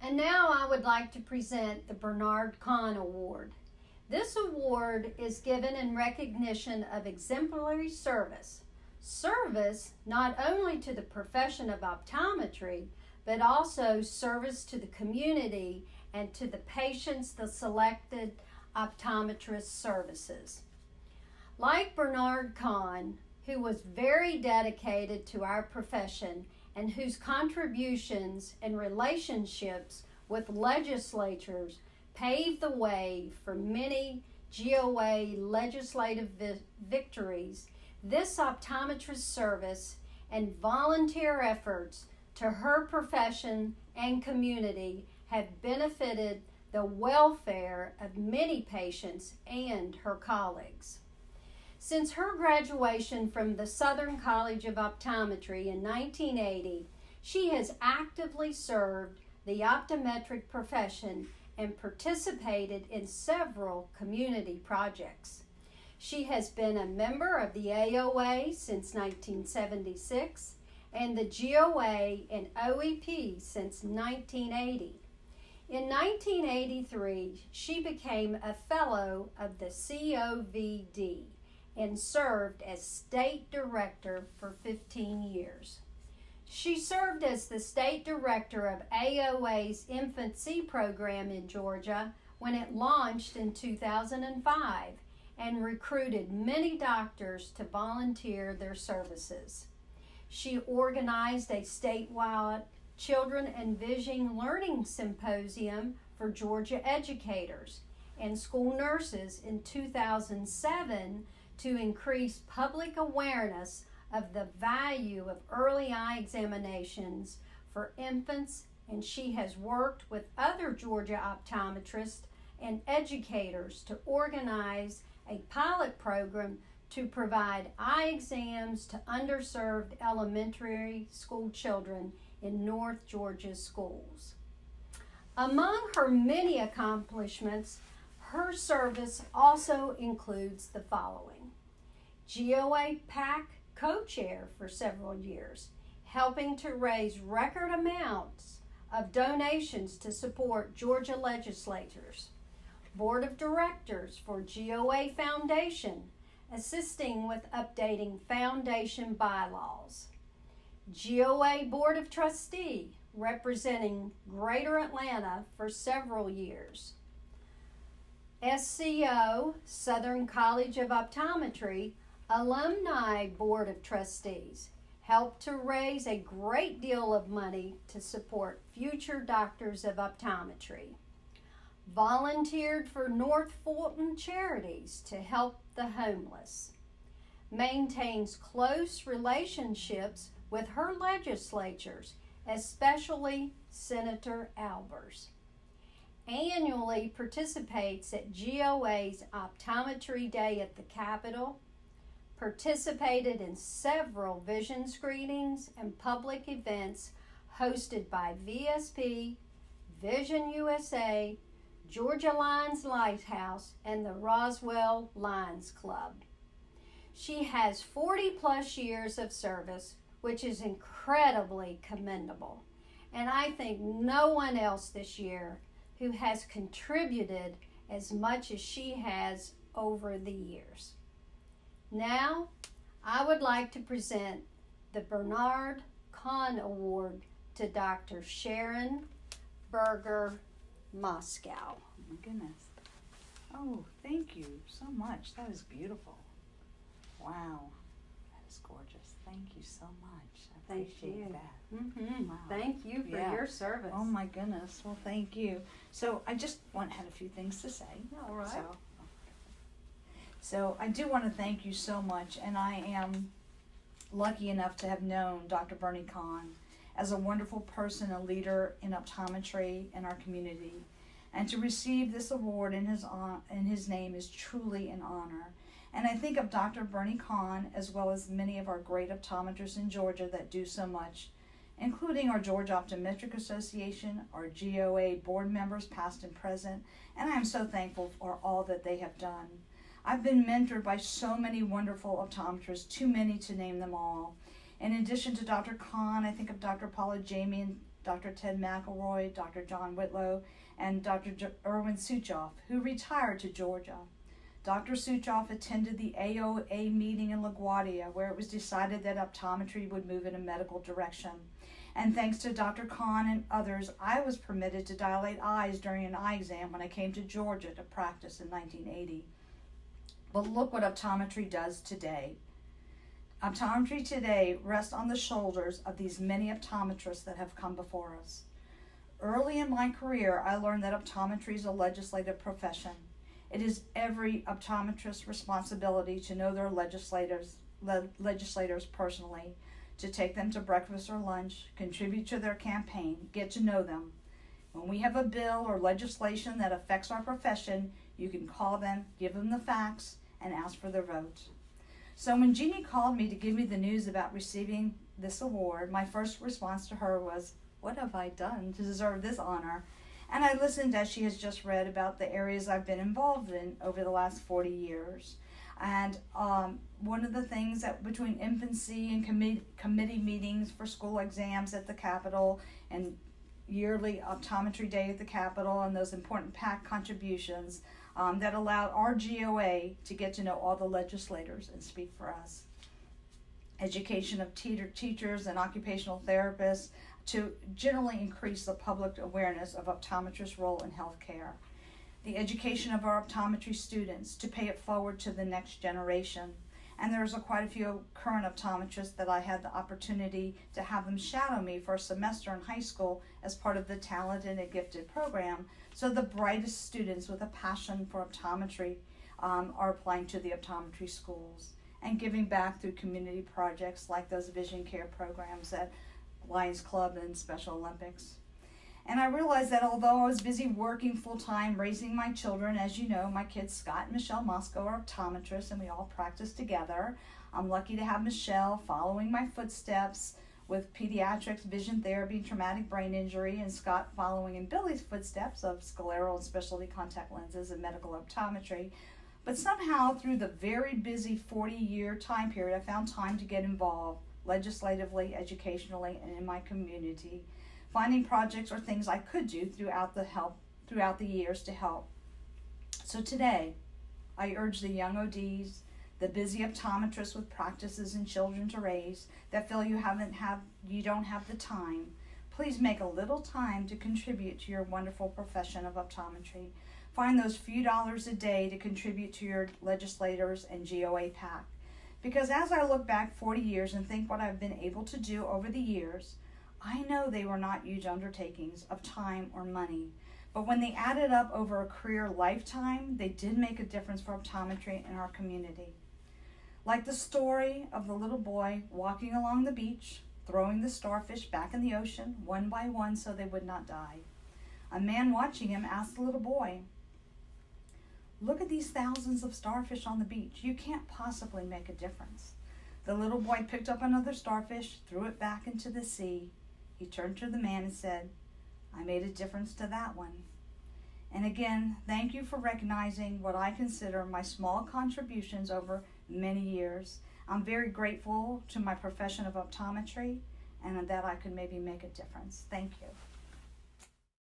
And now I would like to present the Bernard Kahn Award. This award is given in recognition of exemplary service. Service not only to the profession of optometry, but also service to the community and to the patients the selected optometrist services. Like Bernard Kahn, who was very dedicated to our profession and whose contributions and relationships with legislatures paved the way for many GOA legislative victories, this optometrist service and volunteer efforts to her profession and community have benefited the welfare of many patients and her colleagues. Since her graduation from the Southern College of Optometry in 1980, she has actively served the optometric profession and participated in several community projects. She has been a member of the AOA since 1976 and the GOA and OEP since 1980. In 1983, she became a fellow of the COVD and served as state director for 15 years. She served as the state director of AOA's infancy program in Georgia when it launched in 2005 and recruited many doctors to volunteer their services. She organized a statewide Children and Vision Learning Symposium for Georgia educators and school nurses in 2007 to increase public awareness of the value of early eye examinations for infants, and she has worked with other Georgia optometrists and educators to organize a pilot program to provide eye exams to underserved elementary school children in North Georgia schools. Among her many accomplishments, her service also includes the following: GOA PAC co-chair for several years, helping to raise record amounts of donations to support Georgia legislators. Board of Directors for GOA Foundation, assisting with updating foundation bylaws. GOA Board of Trustee, representing Greater Atlanta for several years. SCO, Southern College of Optometry, Alumni Board of Trustees, helped to raise a great deal of money to support future doctors of optometry. Volunteered for North Fulton Charities to help the homeless. Maintains close relationships with her legislatures, especially Senator Albers. Annually participates at GOA's Optometry Day at the Capitol. Participated in several vision screenings and public events hosted by VSP, Vision USA, Georgia Lions Lighthouse, and the Roswell Lions Club. She has 40 plus years of service, which is incredibly commendable, and I think no one else this year who has contributed as much as she has over the years. Now, I would like to present the Bernard Kahn Award to Dr. Sharon Berger, Moscow. Oh my goodness. Oh, thank you so much. That is beautiful. Wow. That is gorgeous. Thank you so much. I appreciate that. Mm-hmm. Wow. Thank you for your service. Oh my goodness. Well, thank you. So I just had a few things to say. All right. So I do want to thank you so much, and I am lucky enough to have known Dr. Bernie Kahn as a wonderful person, a leader in optometry in our community. And to receive this award in his name is truly an honor. And I think of Dr. Bernie Kahn as well as many of our great optometrists in Georgia that do so much, including our Georgia Optometric Association, our GOA board members past and present, and I am so thankful for all that they have done. I've been mentored by so many wonderful optometrists, too many to name them all. In addition to Dr. Kahn, I think of Dr. Paula Jamie Dr. Ted McElroy, Dr. John Whitlow, and Dr. Erwin Suchoff, who retired to Georgia. Dr. Suchoff attended the AOA meeting in LaGuardia, where it was decided that optometry would move in a medical direction. And thanks to Dr. Kahn and others, I was permitted to dilate eyes during an eye exam when I came to Georgia to practice in 1980. But look what optometry does today. Optometry today rests on the shoulders of these many optometrists that have come before us. Early in my career, I learned that optometry is a legislative profession. It is every optometrist's responsibility to know their legislators personally, to take them to breakfast or lunch, contribute to their campaign, get to know them. When we have a bill or legislation that affects our profession, you can call them, give them the facts, and ask for their vote. So when Jeannie called me to give me the news about receiving this award, my first response to her was, what have I done to deserve this honor? And I listened as she has just read about the areas I've been involved in over the last 40 years. And one of the things that between infancy and committee meetings for school exams at the Capitol and yearly optometry day at the Capitol and those important PAC contributions that allowed our GOA to get to know all the legislators and speak for us. Education of teachers and occupational therapists to generally increase the public awareness of optometrists' role in healthcare. The education of our optometry students to pay it forward to the next generation. And there's quite a few current optometrists that I had the opportunity to have them shadow me for a semester in high school as part of the Talented and Gifted program. So the brightest students with a passion for optometry are applying to the optometry schools and giving back through community projects like those vision care programs at Lions Club and Special Olympics. And I realized that although I was busy working full-time, raising my children, as you know, my kids Scott and Michelle Moscow are optometrists and we all practice together. I'm lucky to have Michelle following my footsteps with pediatrics, vision therapy, and traumatic brain injury, and Scott following in Billy's footsteps of scleral and specialty contact lenses and medical optometry. But somehow through the very busy 40-year time period, I found time to get involved legislatively, educationally, and in my community, finding projects or things I could do throughout the years to help. So today, I urge the young ODs, the busy optometrists with practices and children to raise that feel you don't have the time. Please make a little time to contribute to your wonderful profession of optometry. Find those few dollars a day to contribute to your legislators and GOA PAC. Because as I look back 40 years and think what I've been able to do over the years, I know they were not huge undertakings of time or money, but when they added up over a career lifetime, they did make a difference for optometry in our community. Like the story of the little boy walking along the beach, throwing the starfish back in the ocean, one by one so they would not die. A man watching him asked the little boy, "Look at these thousands of starfish on the beach. You can't possibly make a difference." The little boy picked up another starfish, threw it back into the sea. He turned to the man and said, "I made a difference to that one." And again, thank you for recognizing what I consider my small contributions over many years. I'm very grateful to my profession of optometry and that I could maybe make a difference. Thank you.